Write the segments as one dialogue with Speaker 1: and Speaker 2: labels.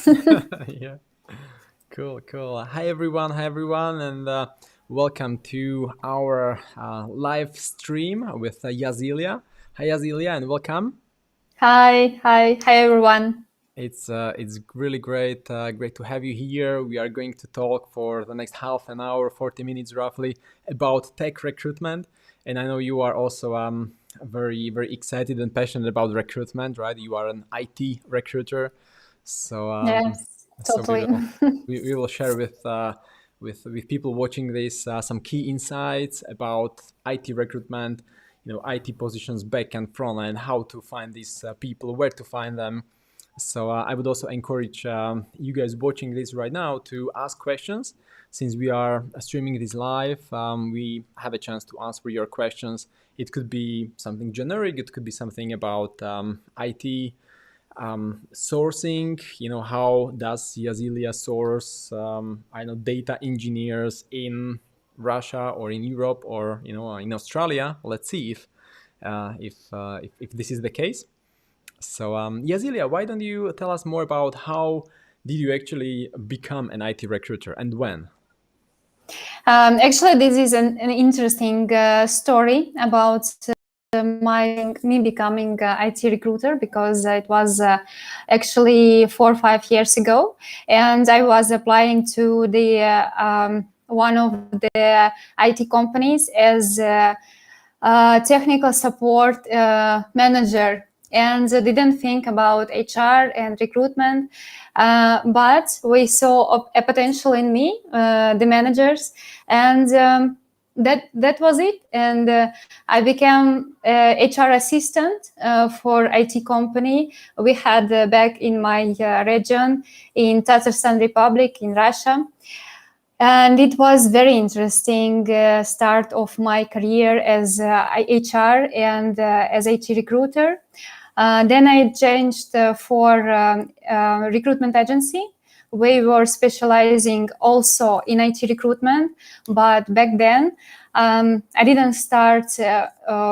Speaker 1: Yeah, cool. Hi everyone, and welcome to our live stream with Yazilya. Hi, Yazilya, and welcome.
Speaker 2: Hi, everyone.
Speaker 1: It's really great to have you here. We are going to talk for the next half an hour, 40 minutes roughly, about tech recruitment. And I know you are also very excited and passionate about recruitment, right? You are an IT recruiter, so
Speaker 2: Yes,
Speaker 1: so we
Speaker 2: totally.
Speaker 1: will we will share with people watching this some key insights about IT recruitment, IT positions back and front, and how to find these people, where to find them. So I would also encourage you guys watching this right now to ask questions. Since we are streaming this live, we have a chance to answer your questions. It could be something generic. It could be something about IT sourcing. How does Yazilya source, I know, data engineers in Russia or in Europe or in Australia. Let's see if this is the case. So, Yazilya, why don't you tell us more about how did you actually become an IT recruiter and when?
Speaker 2: Actually, this is an interesting story about me becoming IT recruiter because it was actually 4 or 5 years ago, and I was applying to the one of the IT companies as technical support manager, and didn't think about HR and recruitment. But we saw a potential in me, the managers, and that was it. And I became HR assistant for IT company we had back in my region in Tatarstan Republic in Russia. And it was very interesting start of my career as HR and as IT recruiter. Then I changed for recruitment agency. We were specializing also in IT recruitment, but back then I didn't start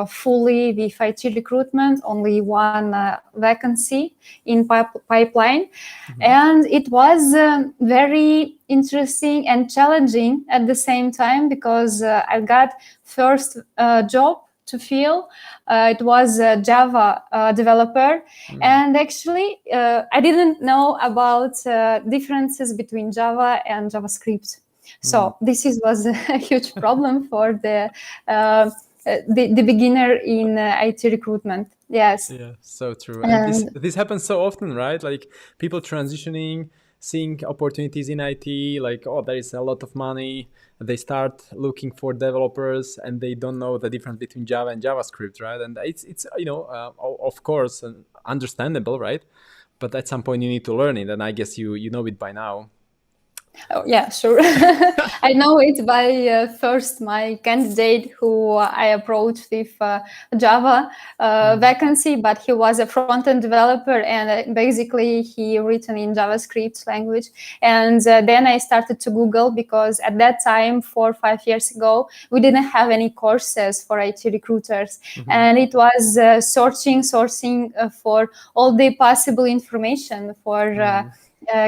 Speaker 2: fully with IT recruitment, only one vacancy in pipeline. And it was very interesting and challenging at the same time because I got first job to fill. It was a Java developer. And actually, I didn't know about differences between Java and JavaScript. So was a huge problem for the beginner in IT recruitment. Yes.
Speaker 1: Yeah, so true. And this
Speaker 2: And
Speaker 1: this happens so often, right? Like people transitioning, seeing opportunities in IT, like, oh, there is a lot of money. They start looking for developers and they don't know the difference between Java and JavaScript, right? And it's of course, understandable, right? But at some point you need to learn it, and I guess you know it by now.
Speaker 2: oh, yeah, sure. I know it by first my candidate who I approached with Java vacancy, but he was a front-end developer, and basically he written in JavaScript language. And then I started to Google because at that time, 4 or 5 years ago, we didn't have any courses for IT recruiters, and it was sourcing for all the possible information for.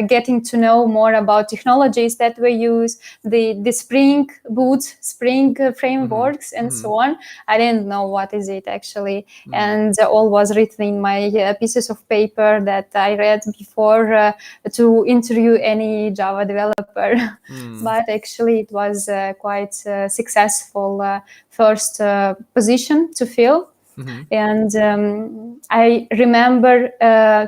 Speaker 2: Getting to know more about technologies that we use, the Spring Boot, Spring frameworks, and so on. I didn't know what is it actually, and all was written in my pieces of paper that I read before to interview any Java developer. But actually, it was quite successful first position to fill. And I remember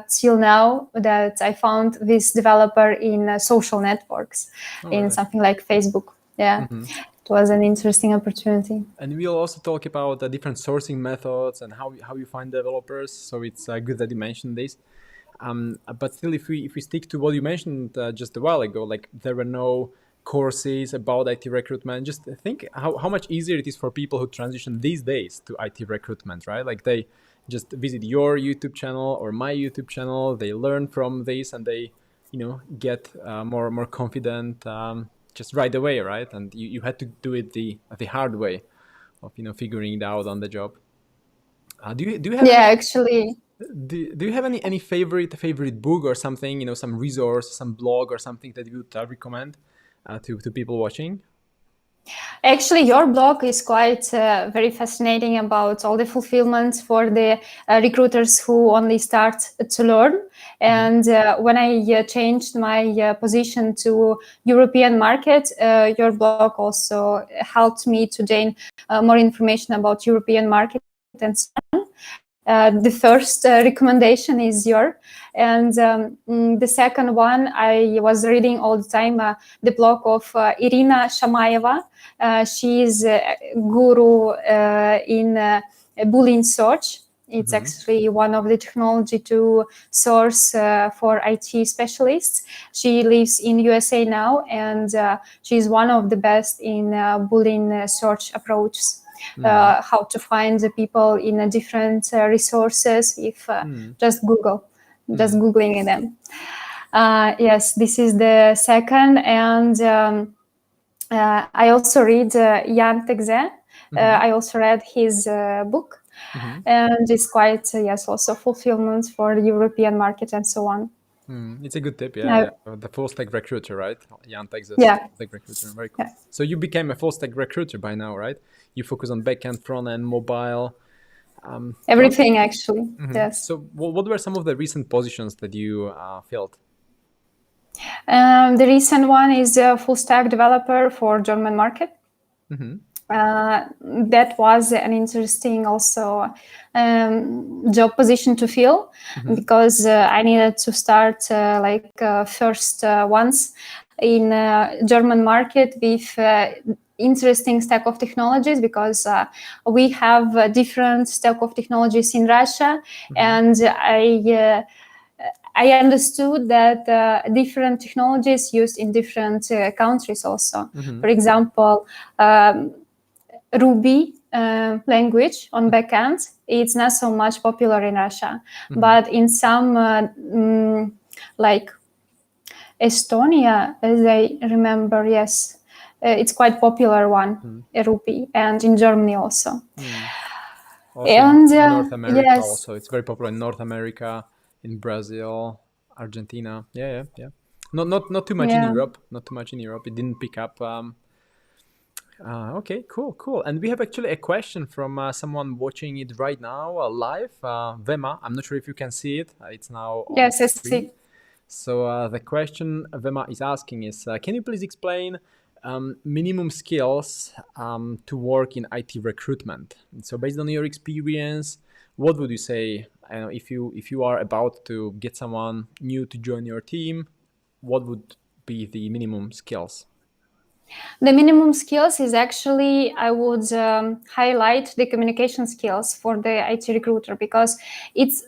Speaker 2: till now that I found this developer in social networks, in something like Facebook. Yeah, it was an interesting opportunity.
Speaker 1: And we'll also talk about the different sourcing methods and how you find developers. So it's good that you mentioned this. But still, if we stick to what you mentioned just a while ago, like there were no courses about IT recruitment. Just think how much easier it is for people who transition these days to IT recruitment, right? Like they just visit your YouTube channel or my YouTube channel. They learn from this and they, get more confident just right away, right? And you had to do it the hard way of figuring it out on the job. Do you have
Speaker 2: Yeah,
Speaker 1: any?
Speaker 2: actually.
Speaker 1: Do you have any favorite book or something, some resource, some blog or something that you would recommend to people watching?
Speaker 2: Actually, your blog is quite very fascinating about all the fulfillment for the recruiters who only start to learn. And when I changed my position to European market, your blog also helped me to gain more information about European market and so on. The first recommendation is your, and the second one I was reading all the time the blog of Irina Shamayeva. She is a guru in Boolean search. It's actually one of the technology to source for IT specialists. She lives in USA now, and she's one of the best in Boolean search approaches. How to find the people in different resources if just googling them. Yes, this is the second, and I also read Jan Tegze. I also read his book, and it's quite yes, also fulfillment for the European market and so on.
Speaker 1: It's a good tip, yeah. The full stack recruiter, right? Jan Texas,
Speaker 2: yeah.
Speaker 1: Full stack recruiter, very cool. Yeah. So you became a full stack recruiter by now, right? You focus on backend, front end, mobile,
Speaker 2: everything actually. Yes.
Speaker 1: So what were some of the recent positions that you filled?
Speaker 2: The recent one is a full stack developer for German market. That was an interesting also job position to fill because I needed to start first once in German market with interesting stack of technologies, because we have different stack of technologies in Russia, and I understood that different technologies used in different countries also. For example, Ruby language on backend, it's not so much popular in Russia, but in some like Estonia, as I remember, yes, it's quite popular one, Ruby, and in Germany also.
Speaker 1: Also and in North America, yes. Also, it's very popular in North America, in Brazil, Argentina. Yeah. Not too much in Europe. Not too much in Europe. It didn't pick up. Okay, cool. And we have actually a question from someone watching it right now live. Vema, I'm not sure if you can see it. It's now on
Speaker 2: yes, I see.
Speaker 1: So the question Vema is asking is, can you please explain minimum skills to work in IT recruitment? So based on your experience, what would you say if you are about to get someone new to join your team? What would be the minimum skills?
Speaker 2: The minimum skills is actually, I would highlight the communication skills for the IT recruiter, because it's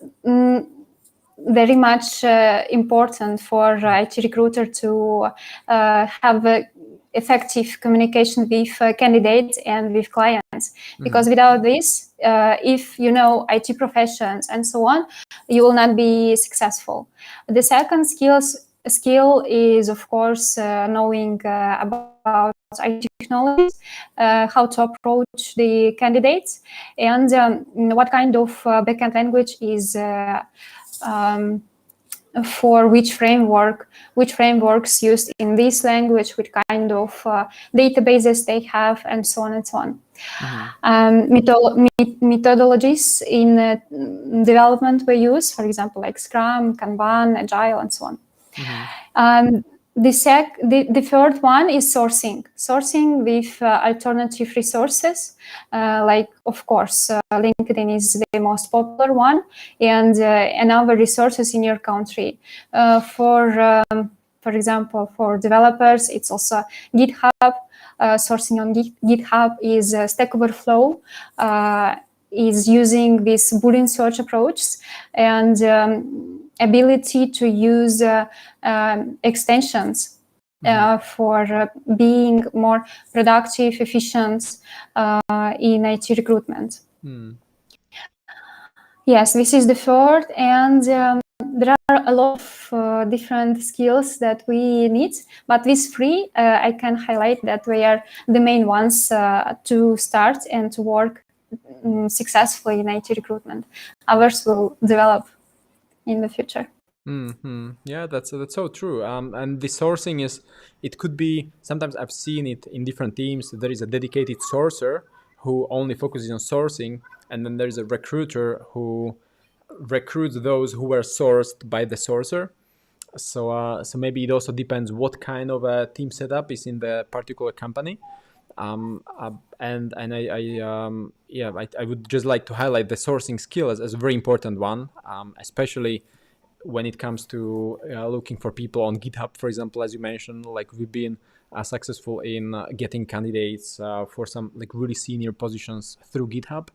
Speaker 2: very much important for IT recruiter to have effective communication with candidates and with clients. Because without this, if you know IT professions and so on, you will not be successful. The second skill is, of course, knowing about IT technologies, how to approach the candidates, and what kind of backend language is for which frameworks used in this language, which kind of databases they have, and so on and so on. Methodologies in development we use, for example, like Scrum, Kanban, Agile, and so on. The third one is sourcing with alternative resources, like, of course, LinkedIn is the most popular one, and other resources in your country. For example, for developers, it's also GitHub. Sourcing on GitHub is Stack Overflow, is using this Boolean search approach, and ability to use extensions for being more productive, efficient in IT recruitment. Yes, this is the third, and there are a lot of different skills that we need, but these three, I can highlight that they are the main ones to start and to work successfully in IT recruitment. Others will develop in the future.
Speaker 1: Yeah, that's so true. And the sourcing it could be, sometimes I've seen it in different teams. There is a dedicated sourcer who only focuses on sourcing, and then there's a recruiter who recruits those who were sourced by the sourcer. So maybe it also depends what kind of a team setup is in the particular company. And I would just like to highlight the sourcing skill as a very important one, especially when it comes to looking for people on GitHub, for example. As you mentioned, like we've been successful in getting candidates for some like really senior positions through GitHub,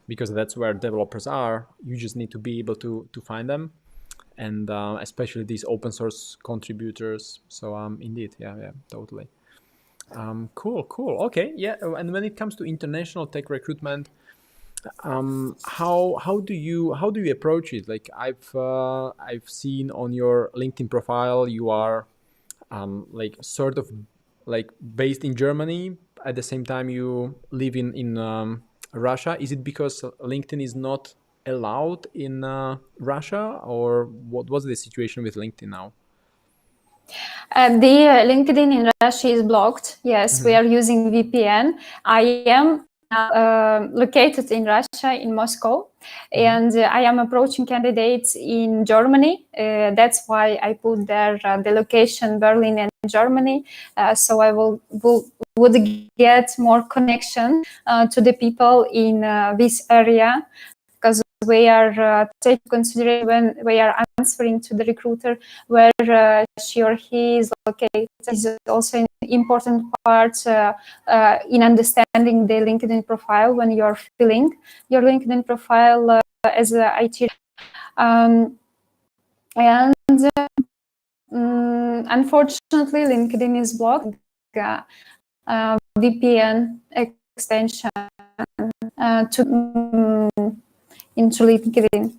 Speaker 1: because that's where developers are. You just need to be able to find them, and especially these open source contributors. So indeed, yeah, totally. Cool. Okay, yeah. And when it comes to international tech recruitment, how do you approach it? Like I've seen on your LinkedIn profile you are like sort of like based in Germany, at the same time you live in Russia. Is it because LinkedIn is not allowed in Russia, or what was the situation with LinkedIn now?
Speaker 2: The LinkedIn in Russia is blocked. Yes, we are using VPN. I am located in Russia, in Moscow, and I am approaching candidates in Germany. That's why I put there the location Berlin and Germany. So I would get more connection to the people in this area, because we are taking consideration when we are answering to the recruiter where she or he is located. Is also an important part in understanding the LinkedIn profile when you are filling your LinkedIn profile as an IT. And unfortunately, LinkedIn is blocked. VPN extension into LinkedIn.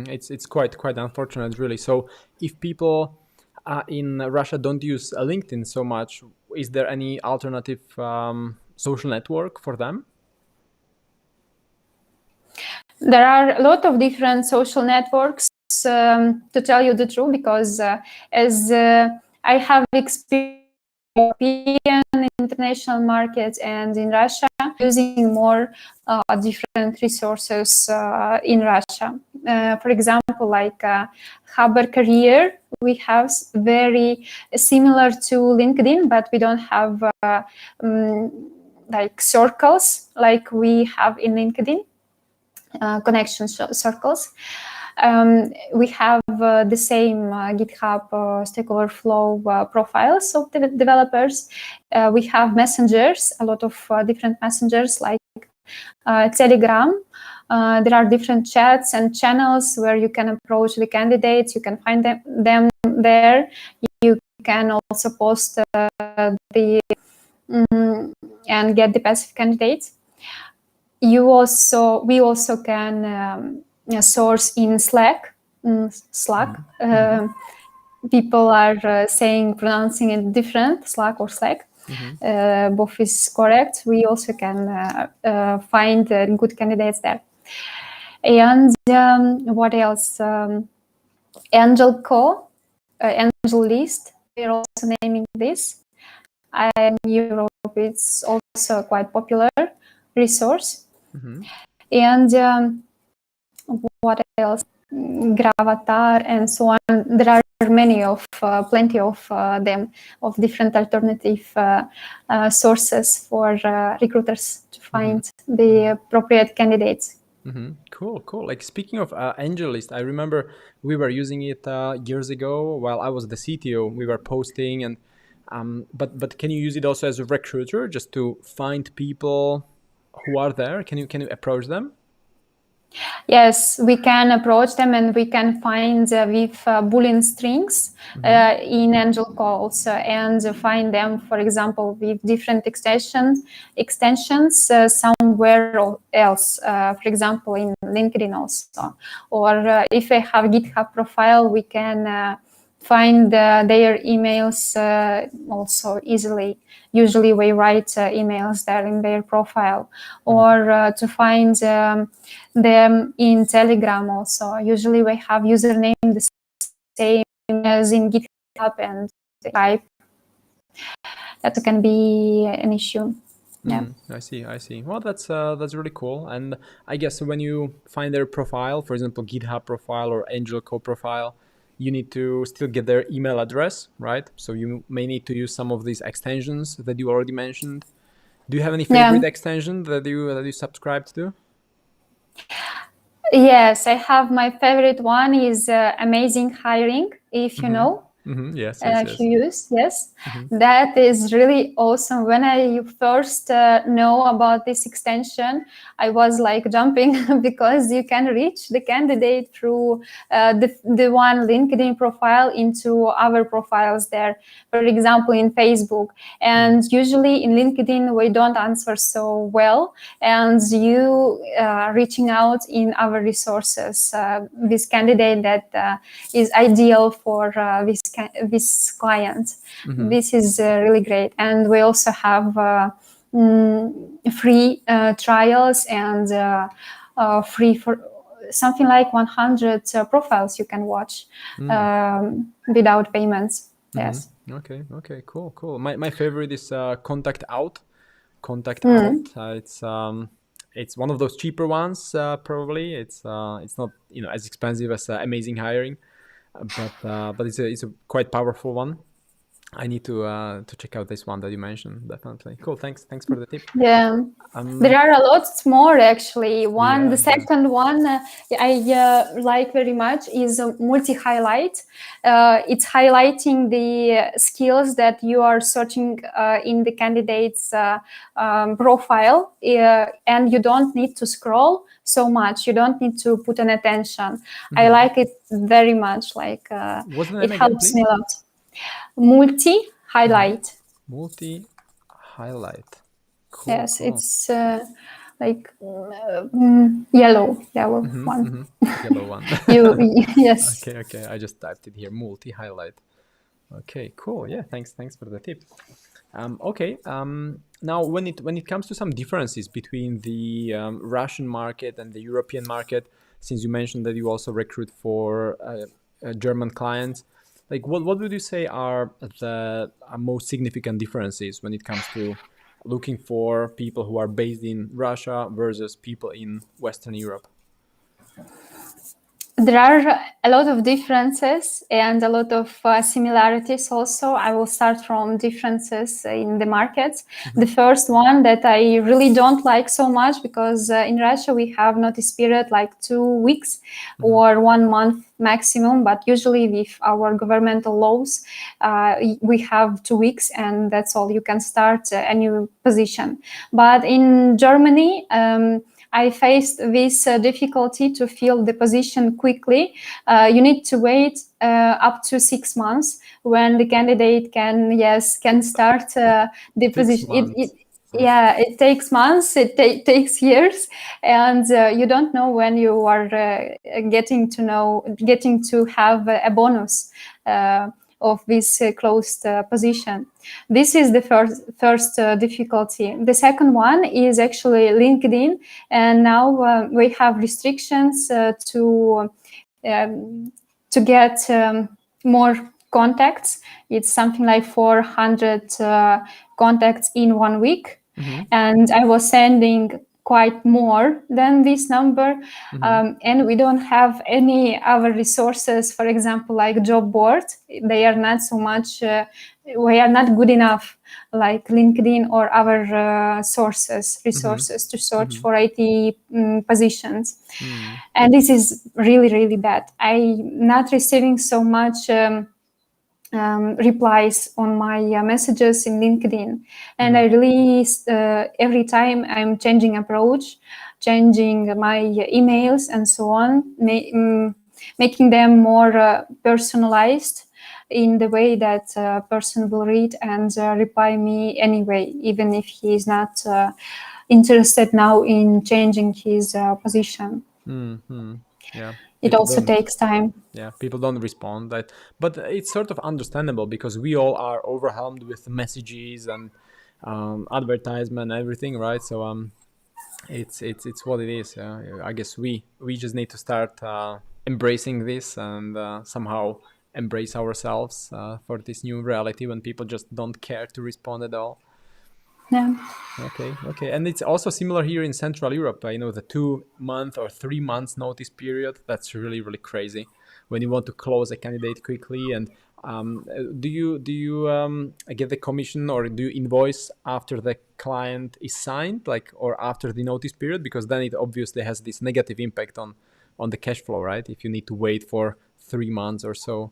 Speaker 1: It's quite unfortunate, really. So if people in Russia don't use LinkedIn so much, is there any alternative social network for them?
Speaker 2: There are a lot of different social networks, to tell you the truth, because as I have experience in European international markets and in Russia, using more different resources in Russia. For example, like Haber Career, we have very similar to LinkedIn, but we don't have like circles like we have in LinkedIn. Connection circles. We have the same GitHub Stack Overflow profiles of the developers. We have messengers, a lot of different messengers like Telegram. There are different chats and channels where you can approach the candidates. You can find them there. You can also post and get the passive candidates. We also can source in Slack. People are pronouncing it different, Slack or Slack. Both is correct. We also can find good candidates there. And what else? AngelList. We're also naming this. In Europe, it's also quite popular resource. And what else? Gravatar and so on. There are plenty of them, of different alternative sources for recruiters to find the appropriate candidates.
Speaker 1: Cool. Like, speaking of AngelList, I remember we were using it years ago while I was the CTO. We were posting, and but can you use it also as a recruiter, just to find people who are there? Can you approach them?
Speaker 2: Yes, we can approach them, and we can find with Boolean strings in Angel calls and find them, for example, with different extensions somewhere else, for example, in LinkedIn also. Or if I have a GitHub profile, we can find their emails also easily. Usually we write emails there in their profile, or to find them in Telegram also. Usually we have username the same as in GitHub and Skype. That can be an issue. Yeah.
Speaker 1: I see. Well, that's really cool. And I guess when you find their profile, for example, GitHub profile or AngelCo profile, you need to still get their email address, right? So you may need to use some of these extensions that you already mentioned. Do you have any favorite extension that you subscribed to?
Speaker 2: Yes, I have. My favorite one is Amazing Hiring, if you know.
Speaker 1: Yes.
Speaker 2: If you use, yes, that is really awesome. When I first know about this extension, I was like jumping because you can reach the candidate through the one LinkedIn profile into our profiles there, for example, in Facebook. And usually in LinkedIn, we don't answer so well, and you reaching out in our resources, this candidate that is ideal for this client. This is really great. And we also have free trials and free for something like 100 profiles you can watch without payments. Yes.
Speaker 1: Okay, cool. My favorite is Contact Out. It's one of those cheaper ones, probably. It's not as expensive as Amazing Hiring, but it's a quite powerful one. I need to check out this one that you mentioned. Definitely cool. Thanks for the tip.
Speaker 2: Yeah, there are a lot more actually. The second one I like very much is multi-highlight. It's highlighting the skills that you are searching in the candidate's profile, and you don't need to scroll so much. You don't need to put an attention. I like it very much. Like it helps me a lot. Multi-highlight.
Speaker 1: Multi-highlight. Cool,
Speaker 2: yes,
Speaker 1: cool.
Speaker 2: It's like yellow one.
Speaker 1: Yellow one.
Speaker 2: Yes.
Speaker 1: Okay. I just typed it here. Multi-highlight. Okay, cool. Yeah, thanks for the tip. Okay. Now, when it comes to some differences between the Russian market and the European market, since you mentioned that you also recruit for German clients, like what would you say are the most significant differences when it comes to looking for people who are based in Russia versus people in Western Europe?
Speaker 2: There are a lot of differences and a lot of similarities also. I will start from differences in the markets. The first one that I really don't like so much, because in Russia we have notice period like 2 weeks or 1 month maximum, but usually with our governmental laws we have 2 weeks, and that's all. You can start a new position. But in Germany I faced this difficulty to fill the position quickly. You need to wait up to 6 months when the candidate can start the position. It takes months, it takes years, and you don't know when you are getting to have a bonus of this closed position. This is the first difficulty. The second one is actually LinkedIn, and now we have restrictions to get more contacts. It's something like 400 contacts in 1 week, and I was sending quite more than this number, and we don't have any other resources, for example, like job board. They are not so much, we are not good enough like LinkedIn or other resources to search for IT positions. And this is really, really bad. I'm not receiving so much replies on my messages in LinkedIn, and I really every time I'm changing approach, changing my emails and so on, making them more personalized in the way that a person will read and reply me anyway, even if he is not interested now in changing his position.
Speaker 1: Yeah.
Speaker 2: It also takes time.
Speaker 1: Yeah, people don't respond. But it's sort of understandable because we all are overwhelmed with messages and advertisement, everything, right? So it's what it is. I guess we just need to start embracing this and somehow embrace ourselves for this new reality when people just don't care to respond at all.
Speaker 2: Yeah.
Speaker 1: Okay, and it's also similar here in Central Europe. You know, the 2 month or 3 months notice period. That's really crazy when you want to close a candidate quickly. And do you get the commission or do you invoice after the client is signed, like, or after the notice period? Because then it obviously has this negative impact on the cash flow, right? If you need to wait for 3 months or so.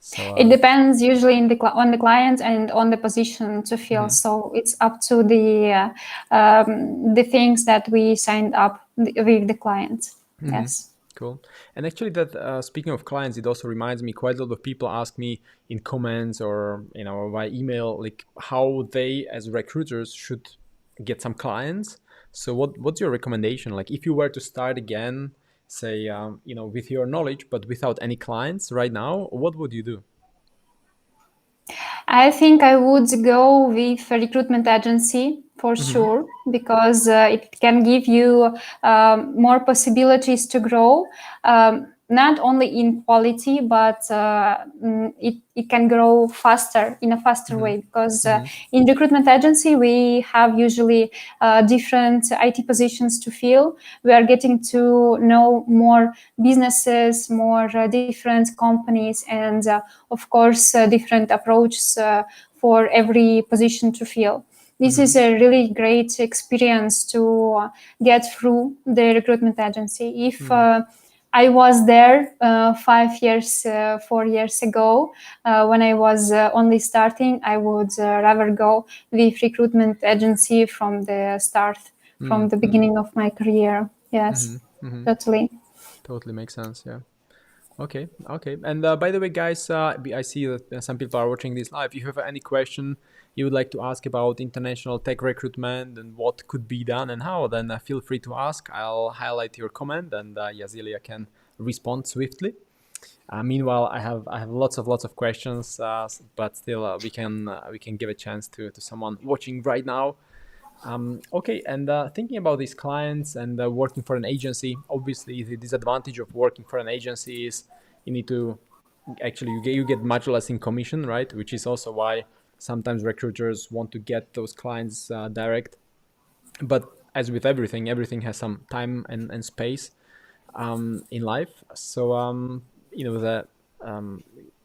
Speaker 1: So
Speaker 2: It depends usually on the client and on the position to fill. So it's up to the things that we signed up with the client. Yes.
Speaker 1: Cool. And actually, that speaking of clients, it also reminds me. Quite a lot of people ask me in comments or via email, like how they as recruiters should get some clients. So what's your recommendation? Like if you were to start again, say with your knowledge but without any clients right now, what would you do?
Speaker 2: I think I would go with a recruitment agency for sure, because it can give you more possibilities to grow, not only in quality, but it can grow faster, in a faster way, because in recruitment agency, we have usually different IT positions to fill. We are getting to know more businesses, more different companies, and of course, different approaches for every position to fill. This is a really great experience to get through the recruitment agency. If I was there 5 years, 4 years ago, when I was only starting, I would rather go with recruitment agency from the start, from the beginning of my career. Yes, totally.
Speaker 1: Totally makes sense. Yeah. Okay. And by the way, guys, I see that some people are watching this live. If you have any question you would like to ask about international tech recruitment and what could be done and how, then feel free to ask. I'll highlight your comment and Yazilya can respond swiftly. Meanwhile, I have lots of questions, but still we can give a chance to someone watching right now. Okay, and thinking about these clients and working for an agency, obviously the disadvantage of working for an agency is you need to actually you get much less in commission, right? Which is also why sometimes recruiters want to get those clients direct. But as with everything has some time and space in life. So the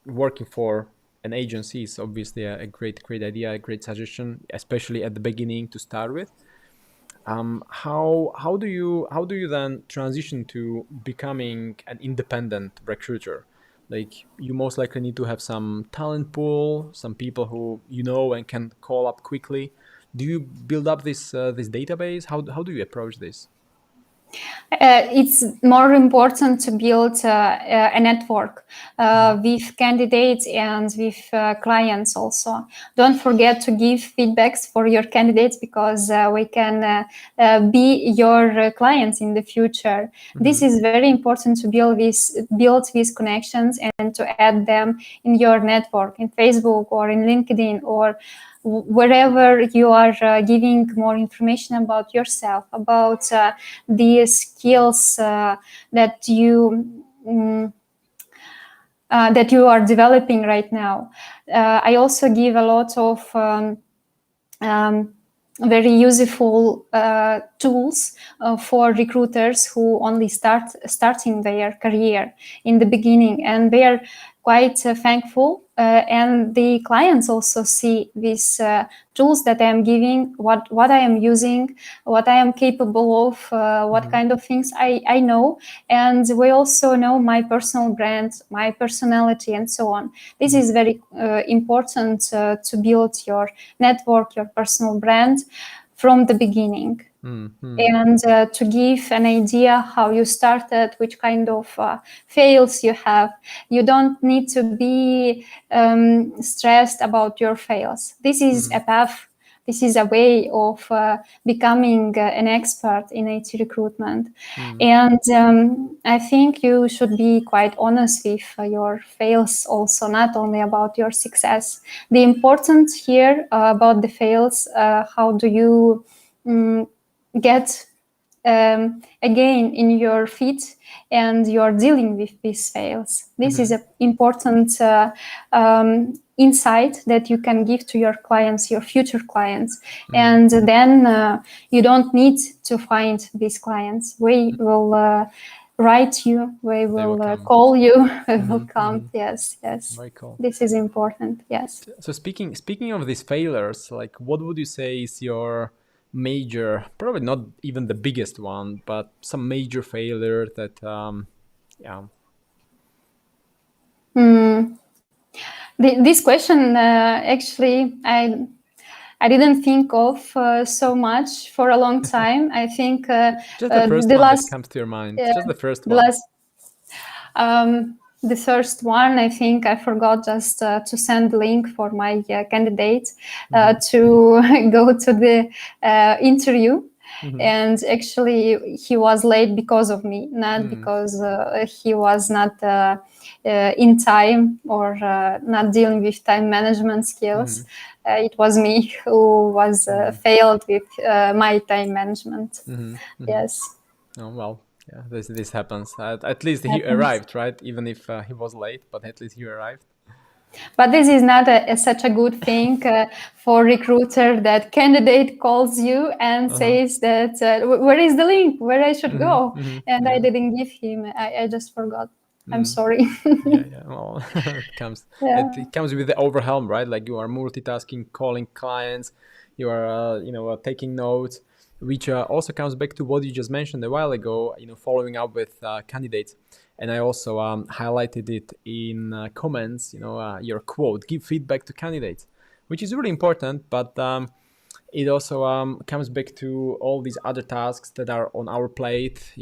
Speaker 1: working for an agency is obviously a great idea, a great suggestion, especially at the beginning to start with. How do you then transition to becoming an independent recruiter? Like you most likely need to have some talent pool, some people who you know and can call up quickly. Do you build up this database? How do you approach this?
Speaker 2: It's more important to build a network with candidates and with clients also. Don't forget to give feedbacks for your candidates, because we can be your clients in the future. This is very important to build these connections and to add them in your network, in Facebook or in LinkedIn or wherever you are giving more information about yourself, about the skills that you are developing right now. I also give a lot of very useful tools for recruiters who only starting their career in the beginning, and they are quite thankful, and the clients also see these tools that I am giving, what I am using, what I am capable of, what kind of things I know, and we also know my personal brand, my personality, and so on. This is very important to build your network, your personal brand from the beginning. And to give an idea how you started, which kind of fails you have. You don't need to be stressed about your fails. This is a path this is a way of becoming an expert in IT recruitment. And I think you should be quite honest with your fails also, not only about your success. The important here about the fails, how do you get again in your feet and you're dealing with these fails. This is an important insight that you can give to your clients, your future clients. And then you don't need to find these clients. We will write you, we will call you, we will come. Yes, yes.
Speaker 1: Very cool.
Speaker 2: This is important, yes.
Speaker 1: So speaking of these failures, like what would you say is your major, probably not even the biggest one, but some major failure that
Speaker 2: This question actually I didn't think of so much for a long time. I think
Speaker 1: just the first
Speaker 2: the
Speaker 1: one
Speaker 2: last
Speaker 1: that comes to your mind. Just the first
Speaker 2: the
Speaker 1: one.
Speaker 2: last the first one, I think I forgot just to send the link for my candidate to go to the interview. And actually, he was late because of me, not because he was not in time or not dealing with time management skills. It was me who was failed with my time management. Yes.
Speaker 1: Oh, well, yeah, this happens. At least he arrived, right? Even if he was late, but at least he arrived.
Speaker 2: But this is not such a good thing for recruiter that candidate calls you and says that where is the link where I should go, and I didn't give him. I just forgot. I'm sorry.
Speaker 1: Yeah. Well, it comes with the overwhelm, right? Like you are multitasking, calling clients, you are taking notes, which also comes back to what you just mentioned a while ago. Following up with candidates. And I also highlighted it in comments, your quote, give feedback to candidates, which is really important. But it also comes back to all these other tasks that are on our plate,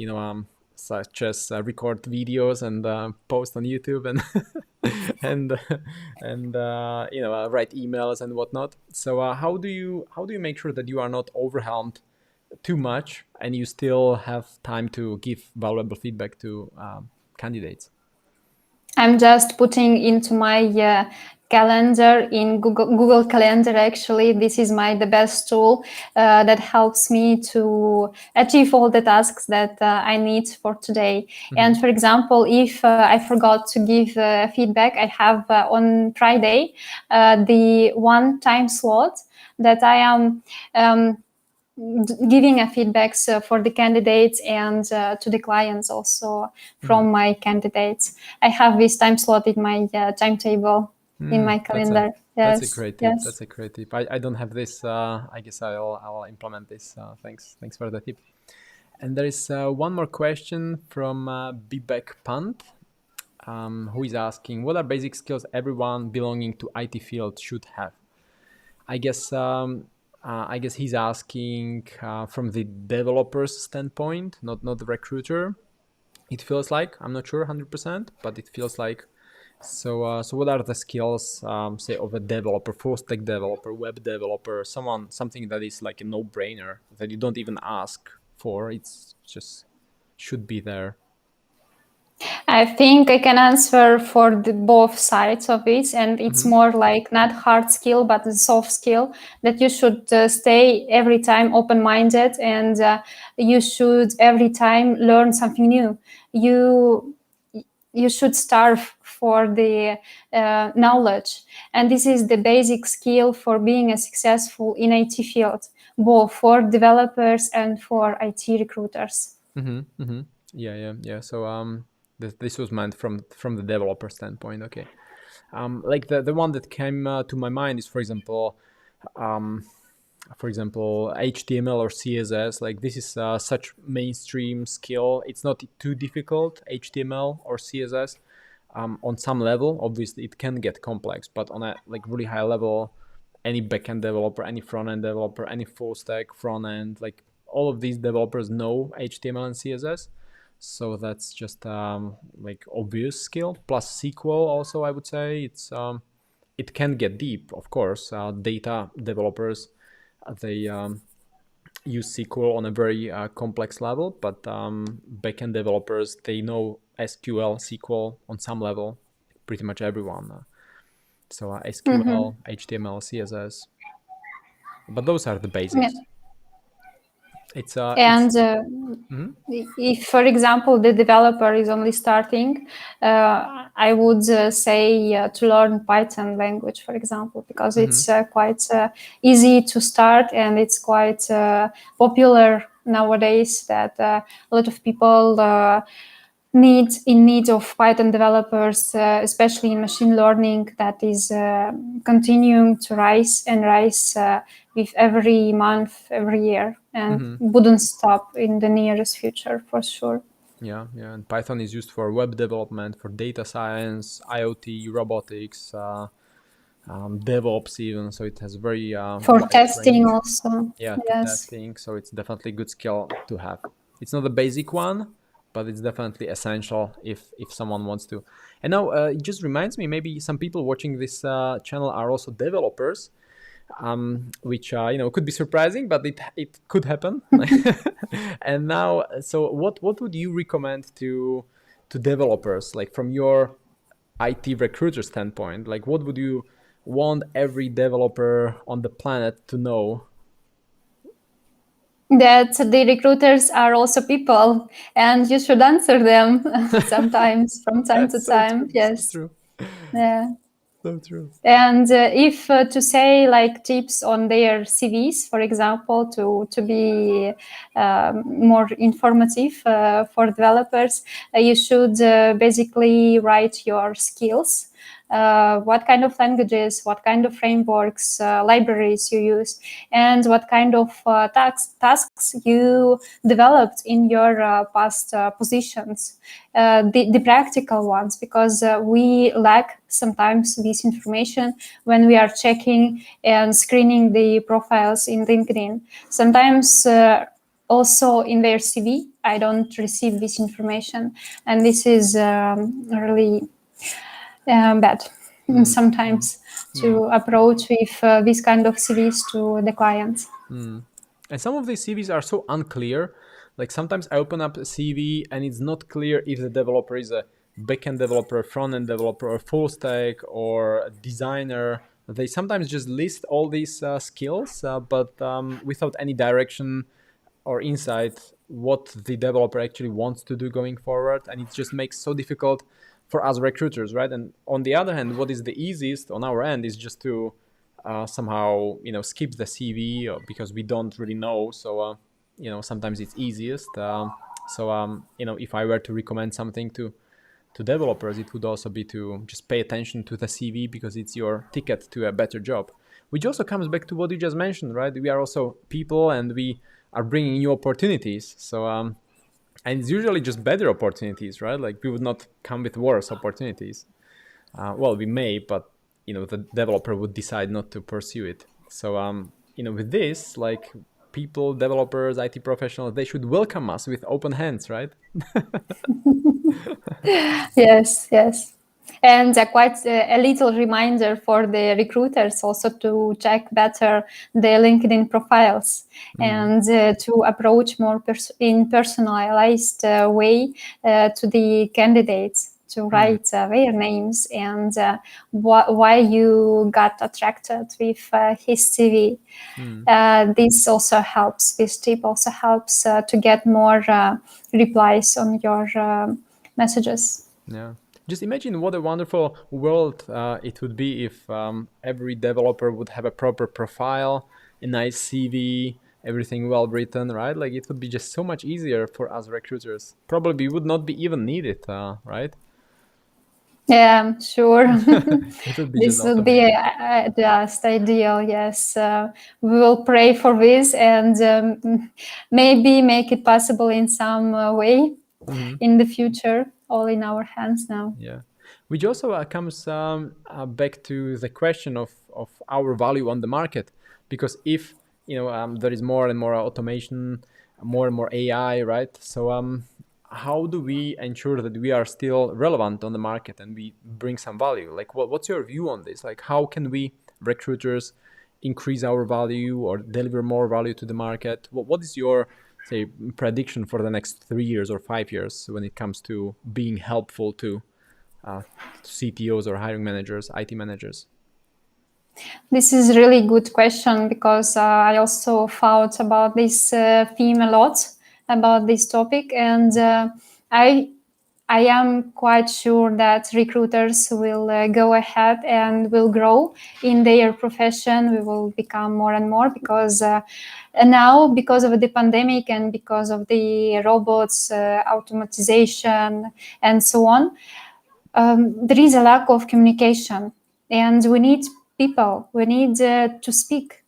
Speaker 1: such as record videos and post on YouTube and and write emails and whatnot. So how do you make sure that you are not overwhelmed too much and you still have time to give valuable feedback to candidates?
Speaker 2: I'm just putting into my calendar in Google Calendar. Actually, this is the best tool that helps me to achieve all the tasks that I need for today. And for example, if I forgot to give feedback, I have on Friday the one time slot that I am giving a feedbacks for the candidates and to the clients also from my candidates. I have this time slot in my timetable in my calendar.
Speaker 1: That's a great tip. Yes. That's a great tip. I don't have this. I guess I'll implement this. Thanks for the tip. And there is one more question from Bibek Pant, who is asking, what are basic skills everyone belonging to IT field should have? I guess he's asking from the developer's standpoint, not the recruiter. It feels like, I'm not sure 100%, but it feels like. So what are the skills, say, of a developer, full stack developer, web developer, something that is like a no-brainer that you don't even ask for? It's just should be there.
Speaker 2: I think I can answer for both sides of it, and it's more like not hard skill but a soft skill that you should stay every time open-minded, and you should every time learn something new. You should starve for the knowledge, and this is the basic skill for being a successful in IT field, both for developers and for IT recruiters.
Speaker 1: Yeah. So this was meant from the developer standpoint. Okay. Like the one that came to my mind is, for example, HTML or CSS. Like this is such mainstream skill. It's not too difficult, HTML or CSS. On some level, obviously it can get complex, but on a like really high level, any backend developer, any front-end developer, any full stack front-end, like all of these developers know HTML and CSS. So that's just like obvious skill. Plus SQL also, I would say it can get deep, of course. Data developers they use SQL on a very complex level, but backend developers, they know SQL, SQL on some level, pretty much everyone. So SQL, HTML, CSS, but those are the
Speaker 2: Yeah.
Speaker 1: basics. It's
Speaker 2: And
Speaker 1: mhm.
Speaker 2: if, for example, the developer is only starting, I would say to learn Python language, for example, because it's quite easy to start, and it's quite popular nowadays that a lot of people in need of Python developers, especially in machine learning, that is continuing to rise and rise with every month, every year, and wouldn't stop in the nearest future for sure.
Speaker 1: Yeah, and Python is used for web development, for data science, IoT, robotics, DevOps even. So it has very
Speaker 2: For
Speaker 1: wide
Speaker 2: testing
Speaker 1: range.
Speaker 2: also,
Speaker 1: Yeah, to
Speaker 2: yes.
Speaker 1: testing. So it's definitely a good skill to have. It's not a basic one, but it's definitely essential if someone wants to. And now it just reminds me, maybe some people watching this channel are also developers, which could be surprising, but it could happen. And now, so what would you recommend to developers, like from your IT recruiter standpoint? Like, what would you want every developer on the planet to know?
Speaker 2: That the recruiters are also people, and you should answer them sometimes, from time to
Speaker 1: That's so
Speaker 2: time.
Speaker 1: true, so
Speaker 2: Yes.
Speaker 1: true,
Speaker 2: Yeah.
Speaker 1: so true.
Speaker 2: And if to say like tips on their CVs, for example, to be more informative for developers, you should basically write your skills. What kind of languages, what kind of frameworks, libraries you use, and what kind of tasks you developed in your past positions, the practical ones, because we lack sometimes this information when we are checking and screening the profiles in LinkedIn. Sometimes also in their CV, I don't receive this information, and this is really bad sometimes to approach with this kind of CVs to the clients.
Speaker 1: And some of these CVs are so unclear. Like sometimes I open up a CV and it's not clear if the developer is a backend developer, front-end developer, or full stack, or a designer. They sometimes just list all these skills, but without any direction or insight what the developer actually wants to do going forward, and it just makes so difficult for us recruiters, right? And on the other hand, what is the easiest on our end is just to somehow skip the CV because we don't really know. So sometimes it's easiest. If I were to recommend something to developers, it would also be to just pay attention to the CV, because it's your ticket to a better job. Which also comes back to what you just mentioned, right? We are also people, and we are bringing new opportunities. So and it's usually just better opportunities, right? Like we would not come with worse opportunities. Well, we may, but the developer would decide not to pursue it. So with this, like people, developers, IT professionals, they should welcome us with open hands, right?
Speaker 2: Yes, yes. And quite a little reminder for the recruiters also to check better the LinkedIn profiles and to approach more in personalized way to the candidates, to write their names and why you got attracted with his CV. This also helps. This tip also helps to get more replies on your messages.
Speaker 1: Yeah. Just imagine what a wonderful world it would be if every developer would have a proper profile, a nice CV, everything well written, right? Like it would be just so much easier for us recruiters. Probably would not be even needed, right?
Speaker 2: Yeah, sure.
Speaker 1: It would be just
Speaker 2: This would be
Speaker 1: automated.
Speaker 2: just ideal. Yes, we will pray for this and maybe make it possible in some way in the future. All in our hands now.
Speaker 1: Yeah, which also comes back to the question of our value on the market, because if there is more and more automation, more and more AI, right? So how do we ensure that we are still relevant on the market and we bring some value? Like, what's your view on this? Like, how can we recruiters increase our value or deliver more value to the market? What is your, say, prediction for the next 3 years or 5 years when it comes to being helpful to CTOs or hiring managers, IT managers?
Speaker 2: This is really good question, because I also thought about this theme a lot, about this topic, and I am quite sure that recruiters will go ahead and will grow in their profession. We will become more and more, because now, because of the pandemic and because of the robots, automatization, and so on, there is a lack of communication, and we need people. We need to speak.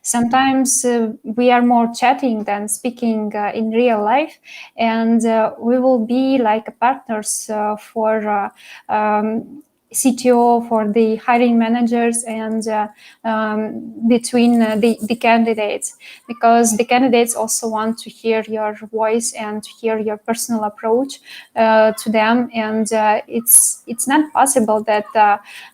Speaker 2: Sometimes we are more chatting than speaking in real life, and we will be like partners for CTO, for the hiring managers, and between the candidates, because the candidates also want to hear your voice and to hear your personal approach to them, and it's not possible that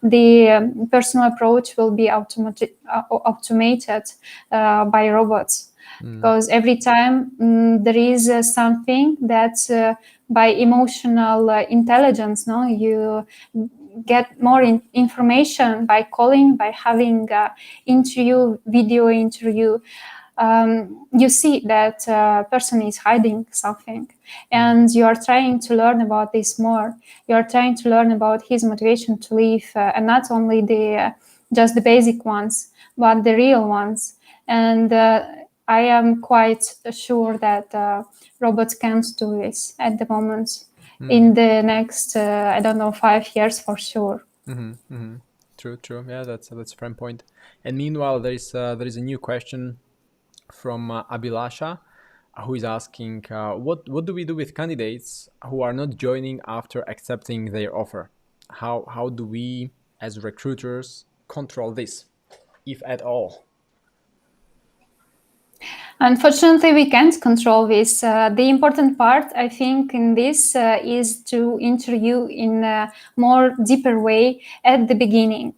Speaker 2: the personal approach will be automated by robots. Because every time there is something that by emotional intelligence, no, you get more information by calling, by having interview, video interview. You see that person is hiding something, and you are trying to learn about this more. You are trying to learn about his motivation to leave, and not only the just the basic ones, but the real ones. And I am quite sure that robots can't do this at the moment. In the next, I don't know, 5 years for sure.
Speaker 1: True. Yeah, that's a fair point. And meanwhile, there is a new question from Abhilasha, who is asking, what do we do with candidates who are not joining after accepting their offer? How do we, as recruiters, control this, if at all?
Speaker 2: Unfortunately, we can't control this. The important part, I think, in this is to interview in a more deeper way at the beginning.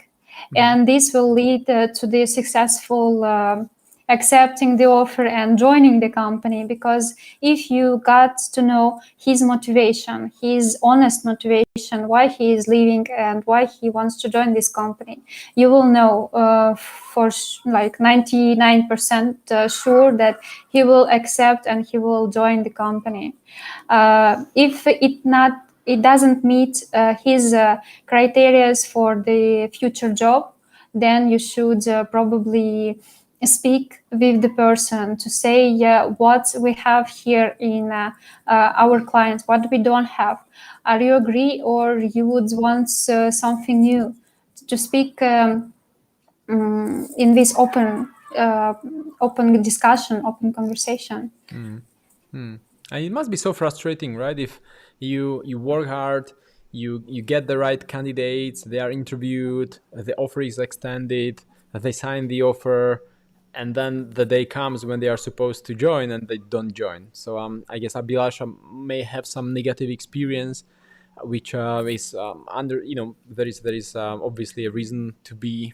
Speaker 2: And this will lead to the successful accepting the offer and joining the company, because if you got to know his motivation, his honest motivation, why he is leaving and why he wants to join this company, you will know for like 99% sure that he will accept and he will join the company. If it doesn't meet his criteria for the future job, then you should probably speak with the person to say what we have here in our client, what we don't have. Are you agree, or you would want something new? To speak in this open discussion, open conversation.
Speaker 1: And it must be so frustrating, right? If you work hard, you get the right candidates, they are interviewed, the offer is extended, they sign the offer, and then the day comes when they are supposed to join and they don't join. So I guess Abhilasha may have some negative experience, which is under, there is obviously a reason to be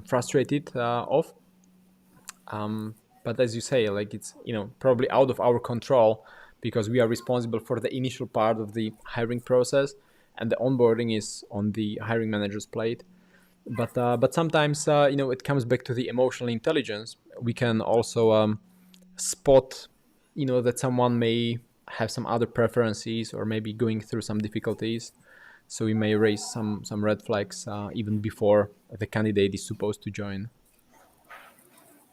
Speaker 1: frustrated of. But as you say, like, it's probably out of our control, because we are responsible for the initial part of the hiring process, and the onboarding is on the hiring manager's plate. But sometimes it comes back to the emotional intelligence. We can also spot that someone may have some other preferences or maybe going through some difficulties. So we may raise some red flags even before the candidate is supposed to join.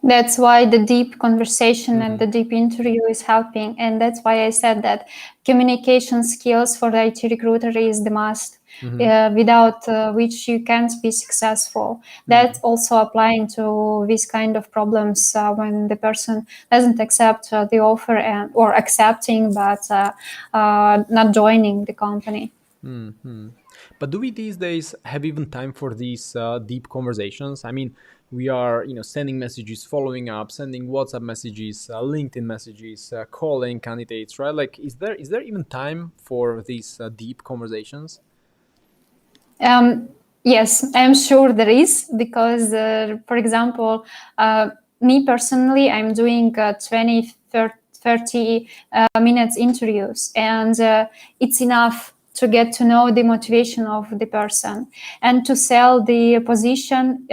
Speaker 2: That's why the deep conversation and the deep interview is helping. And that's why I said that communication skills for the IT recruiter is the must, without which you can't be successful. That's also applying to this kind of problems when the person doesn't accept the offer or accepting, but not joining the company.
Speaker 1: But do we these days have even time for these deep conversations? I mean, we are, sending messages, following up, sending WhatsApp messages, LinkedIn messages, calling candidates, right? Like, is there even time for these deep conversations?
Speaker 2: Yes, I'm sure there is, because, for example, me personally, I'm doing 20, 30 minutes interviews, and it's enough to get to know the motivation of the person and to sell the position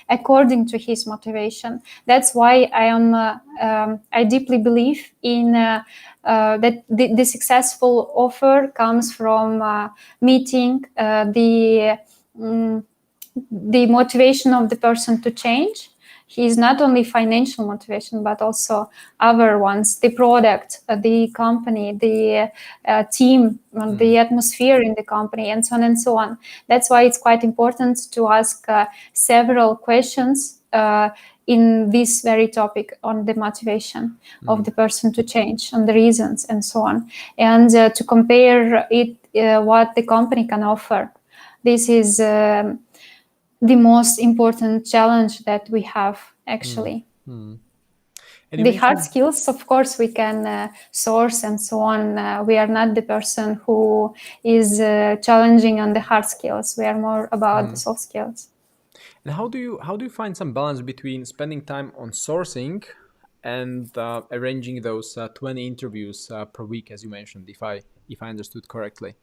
Speaker 2: according to his motivation. That's why I deeply believe in that the successful offer comes from meeting the motivation of the person to change. He is not only financial motivation, but also other ones: the product, the company, the team, the atmosphere in the company, and so on and so on. That's why it's quite important to ask several questions in this very topic on the motivation of the person to change, on the reasons, and so on, and to compare it what the company can offer. This is the most important challenge that we have, actually. The hard skills, of course, we can source and so on. We are not the person who is challenging on the hard skills. We are more about the soft skills.
Speaker 1: And how do you find some balance between spending time on sourcing and arranging those 20 interviews per week, as you mentioned, if I understood correctly?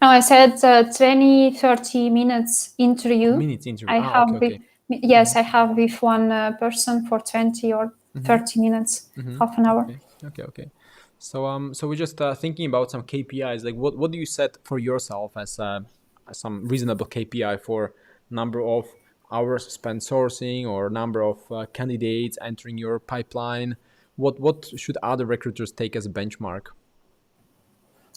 Speaker 2: No, I said 20, 30 minutes interview.
Speaker 1: Minutes interview.
Speaker 2: I have
Speaker 1: Okay.
Speaker 2: Yes, I have with one person for 20 or 30 minutes, half an hour.
Speaker 1: Okay. So we're just thinking about some KPIs. Like, what do you set for yourself as some reasonable KPI for number of hours spent sourcing or number of candidates entering your pipeline? What should other recruiters take as a benchmark?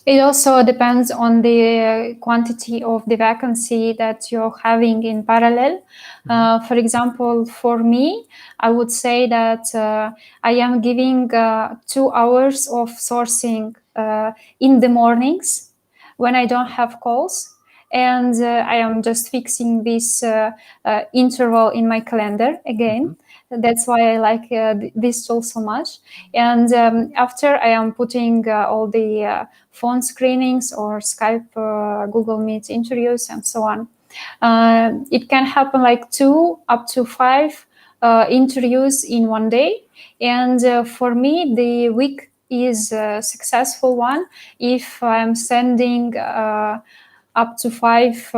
Speaker 2: It also depends on the quantity of the vacancy that you're having in parallel. For example, for me, I would say that I am giving 2 hours of sourcing in the mornings when I don't have calls. And I am just fixing this interval in my calendar again. That's why I like this tool so much. And after, I am putting all the phone screenings or Skype, Google Meet interviews, and so on. It can happen like 2 up to 5 interviews in one day. And for me, the week is a successful one if I'm sending up to 5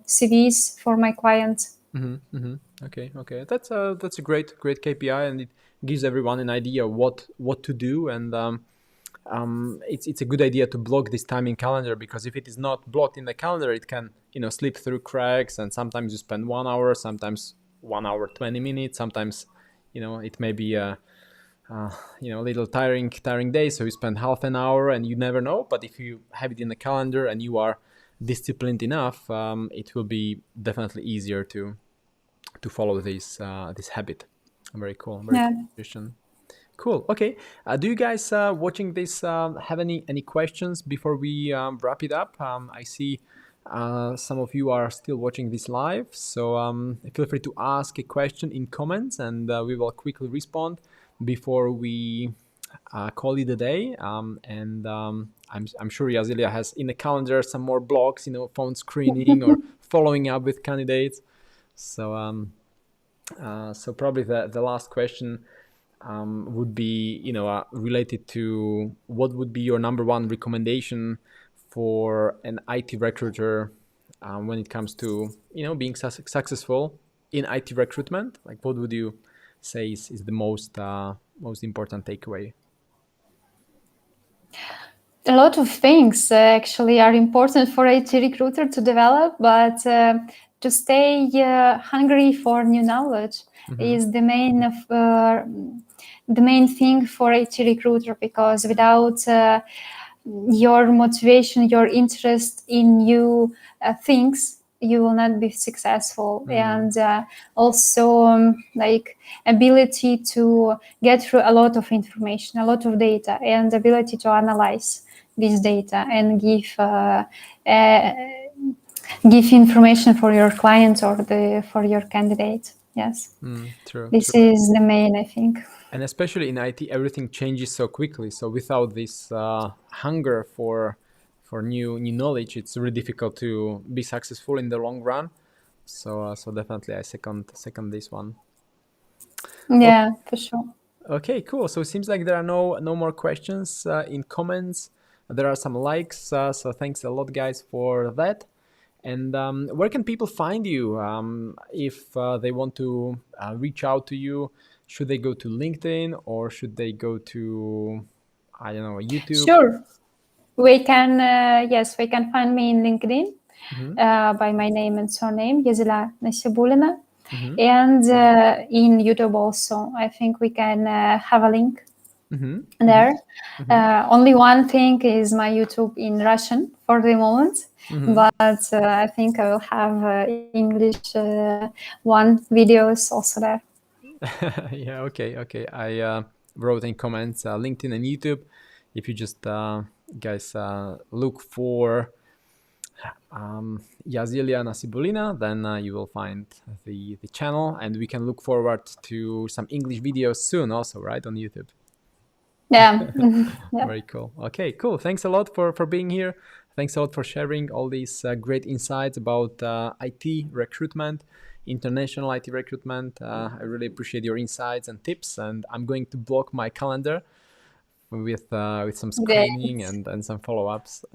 Speaker 2: CVs for my clients.
Speaker 1: Okay. That's a great KPI, and it gives everyone an idea what to do. And it's a good idea to block this time in calendar, because if it is not blocked in the calendar, it can slip through cracks, and sometimes you spend 1 hour, sometimes 1 hour 20 minutes, sometimes it may be a little tiring day, so you spend half an hour and you never know. But if you have it in the calendar and you are disciplined enough, it will be definitely easier to follow this habit. Very cool. Very cool question. Cool. Okay. Do you guys watching this have any questions before we wrap it up? I see some of you are still watching this live, so feel free to ask a question in comments, and we will quickly respond before we call it a day. I'm sure Yazilya has in the calendar some more blocks, phone screening or following up with candidates. So so probably the last question would be related to what would be your number one recommendation for an IT recruiter when it comes to being successful in IT recruitment. Like, what would you say is the most important takeaway?
Speaker 2: A lot of things actually are important for IT recruiter to develop, but to stay hungry for new knowledge is the main thing for IT recruiter, because without your motivation, your interest in new things, you will not be successful. And also like ability to get through a lot of information, a lot of data, and ability to analyze this data and give information for your clients or for your candidate. Yes.
Speaker 1: True.
Speaker 2: This is the main, I think.
Speaker 1: And especially in IT, everything changes so quickly. So without this hunger for for new knowledge, it's really difficult to be successful in the long run. So definitely I second this one.
Speaker 2: Yeah, for sure.
Speaker 1: Okay, cool. So it seems like there are no more questions in comments. There are some likes, so thanks a lot, guys, for that. And where can people find you if they want to reach out to you? Should they go to LinkedIn or should they go to, I don't know, YouTube?
Speaker 2: Sure. We can, yes, we can find me in LinkedIn by my name and surname, Yazilya Nasibullina. And in YouTube also, I think we can have a link there. Only one thing is my YouTube in Russian for the moment, but I think I will have English one videos also there.
Speaker 1: Yeah, okay. I wrote in comments LinkedIn and YouTube. If you just guys look for Yazilya Nasibullina, then you will find the channel, and we can look forward to some English videos soon also, right, on YouTube.
Speaker 2: Yeah. Yeah.
Speaker 1: Very cool. Okay, cool. Thanks a lot for being here. Thanks a lot for sharing all these great insights about IT recruitment, international IT recruitment. I really appreciate your insights and tips, and I'm going to block my calendar with some screening
Speaker 2: Great.
Speaker 1: and some follow-ups.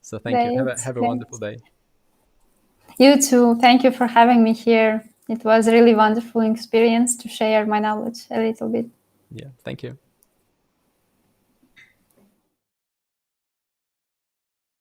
Speaker 1: So thank you.
Speaker 2: Great.
Speaker 1: Have a
Speaker 2: Great.
Speaker 1: wonderful day.
Speaker 2: You too. Thank you for having me here. It was a really wonderful experience to share my knowledge a little bit.
Speaker 1: Yeah, thank you.